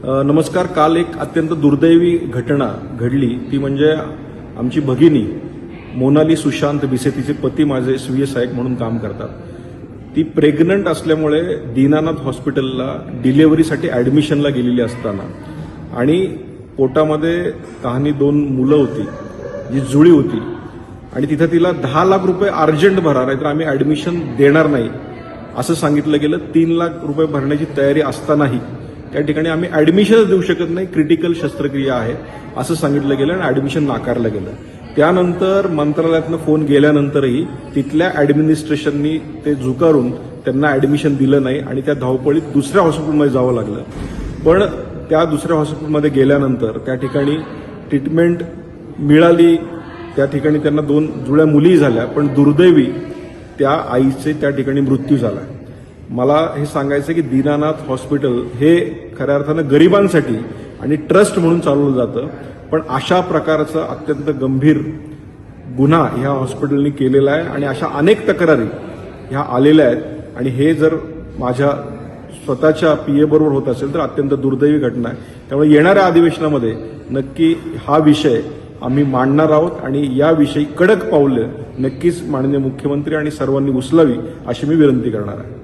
नमस्कार. काल एक अत्यंत दुर्दैवी घटना घडली, ती म्हणजे आमची भगिनी मोनाली सुशांत बिसे, तिचे पती माझे स्वीय सहाय्यक म्हणून काम करतात. ती प्रेग्नंट असल्यामुळे दीनानाथ हॉस्पिटलला डिलिव्हरीसाठी ॲडमिशनला गेलेली असताना आणि पोटामध्ये तहानी 2 मुलं होती, जी जुळी होती आणि तिथं तिला 10 लाख रुपये अर्जंट भरा, नाहीतर आम्ही ॲडमिशन देणार नाही असं सांगितलं गेलं. 3 लाख रुपये भरण्याची तयारी असतानाही त्या ठिकाणी आम्ही ॲडमिशनच देऊ शकत नाही, क्रिटिकल शस्त्रक्रिया आहे असं सांगितलं गेलं आणि ॲडमिशन नाकारलं गेलं. त्यानंतर मंत्रालयातनं फोन गेल्यानंतरही तिथल्या ॲडमिनिस्ट्रेशननी ते झुकारून त्यांना ॲडमिशन दिलं नाही आणि त्या धावपळीत दुसऱ्या हॉस्पिटलमध्ये जावं लागलं. पण त्या दुसऱ्या हॉस्पिटलमध्ये गेल्यानंतर त्या ठिकाणी ट्रीटमेंट मिळाली, त्या ठिकाणी त्यांना 2 जुळ्या मुली झाल्या, पण दुर्दैवी त्या आईचे त्या ठिकाणी मृत्यू झाला. मला हे सांगायचं की दीनानाथ हॉस्पिटल हे खऱ्या अर्थानं गरिबांसाठी आणि ट्रस्ट म्हणून चालवलं जातं, पण अशा प्रकारचा अत्यंत गंभीर गुन्हा ह्या हॉस्पिटलनी केलेला आहे आणि अशा अनेक तक्रारी ह्या आलेल्या आहेत आणि हे जर माझ्या स्वतःच्या पीए बरोबर होत असेल तर अत्यंत दुर्दैवी घटना आहे. त्यामुळे येणाऱ्या अधिवेशनामध्ये नक्की हा विषय आम्ही मांडणार आहोत आणि याविषयी कडक पावलं नक्कीच माननीय मुख्यमंत्री आणि सर्वांनी उचलावी अशी मी विनंती करणार आहे.